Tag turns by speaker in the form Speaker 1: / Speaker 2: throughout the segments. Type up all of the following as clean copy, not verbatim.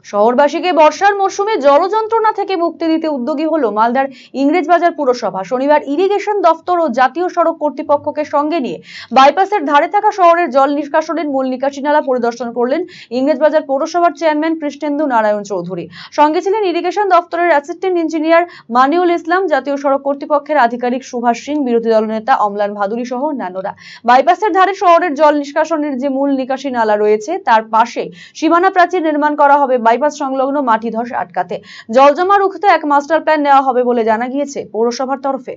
Speaker 1: শহরবাসীকে বর্ষার মরশুমে জলযন্ত্রণা থেকে মুক্তি দিতে উদ্যোগী হলো মালদার ইংরেজবাজার পুরসভা। শনিবার ইরিগেশন দফতর ও জাতীয় সড়ক কর্তৃপক্ষকে সঙ্গে নিয়ে বাইপাসের ধারে থাকা শহরের জল নিষ্কাশনের মূল নিকাশি নালা পরিদর্শন করলেন ইংরেজবাজার পৌরসভার চেয়ারম্যান কৃষ্ণেন্দু নারায়ণ চৌধুরী। সঙ্গে ছিলেন ইরিগেশন দফতরের অ্যাসিস্ট্যান্ট ইঞ্জিনিয়ার মানিউল ইসলাম, জাতীয় সড়ক কর্তৃপক্ষের আধিকারিক সুভাষ সিং, বিরোধী দলনেতা অমলান ভাদুরী সহ অন্যান্যরা। বাইপাসের ধারে শহরের জল নিষ্কাশনের যে মূল নিকাশি নালা রয়েছে তার পাশে সীমানা প্রাচীর নির্মাণ করা হবে বাইপাস সংলগ্ন মাটি ধস আটকাতে। জল জমা রুখতে এক মাস্টার প্ল্যান নেওয়া হবে বলে জানা গিয়েছে পৌরসভার তরফে।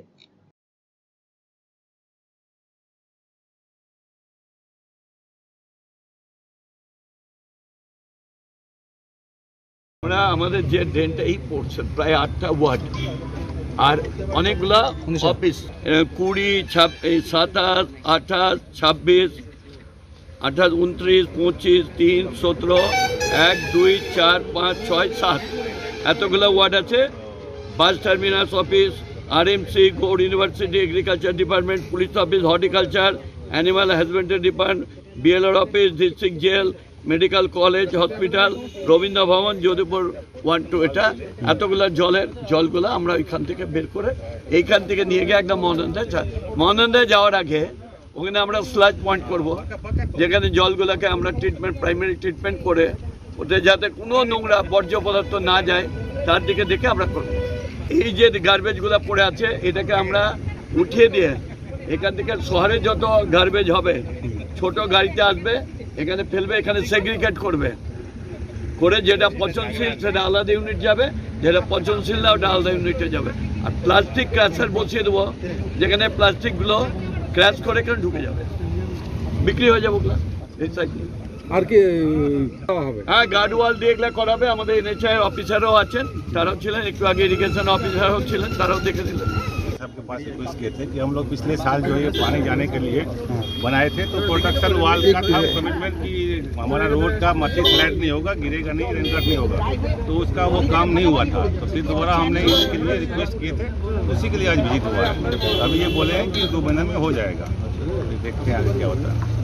Speaker 2: আমাদের যে ড্রেনটাই পড়ছে প্রায় 8টা ওয়ার্ড আর অনেকগুলা অফিস 20, 27, 28, 26, 28, 29, 25, 3, 17, 1, 2, 4, 5, 6, 7 এতগুলো ওয়ার্ড আছে। Bus terminus office, RMC, Gour university, agriculture department, police office, horticulture, animal husbandry department, BLR office, district jail, medical college, hospital, Rabindra Bhavan, Jadupur 1, 2 এটা এতগুলো জলগুলো আমরা ওইখান থেকে বের করে এইখান থেকে নিয়ে গিয়ে একদম মহানন্দায় যাওয়ার আগে ওখানে আমরা স্লাজ পয়েন্ট করব, যেখানে জলগুলোকে আমরা প্রাইমারি ট্রিটমেন্ট করে ওতে যাতে কোনো নোংরা বর্জ্য পদার্থ না যায় তার দিকে দেখে আমরা করব। এই যে গার্বেজগুলো পড়ে আছে এটাকে আমরা উঠিয়ে দিয়ে এখান থেকে শহরে যত গার্বেজ হবে ছোট গাড়িতে আসবে, এখানে ফেলবে, এখানে সেগ্রিগেট করবে, করে যেটা পচনশীল সেটা আলাদা ইউনিট যাবে, যেটা পচনশীল না ওটা আলাদা ইউনিটে যাবে। আর প্লাস্টিক ক্র্যাশার বসিয়ে দেবো, যেখানে প্লাস্টিকগুলো ক্র্যাশ করে এখানে ঢুকে যাবে, বিক্রি হয়ে যাবে ওগুলো রিসাইকেল।
Speaker 3: আর কি হবে?
Speaker 2: হ্যাঁ, গার্ড ওয়াল দিয়ে এগুলো করাবে। আমাদের এনএচআই অফিসারও আছেন, তারাও ছিলেন, একটু আগে ইরিগেশন অফিসারও ছিলেন, তারাও দেখে দিলেন।
Speaker 4: सबके पास रिक्वेस्ट किए थे कि हम लोग पिछले साल जो है पानी जाने के लिए बनाए थे, तो प्रोटेक्शन वाल का था कमिटमेंट कि हमारा रोड का मट्टी फ्लैट नहीं होगा, गिरेगा नहीं, रेनकट नहीं होगा, तो उसका वो काम नहीं हुआ था। तो फिर दोबारा हमने इसके लिए रिक्वेस्ट किए थे, उसी के लिए आज विजिट हुआ है। अभी ये बोले हैं कि 2 महीने में हो जाएगा, देखते हैं आगे क्या होता है।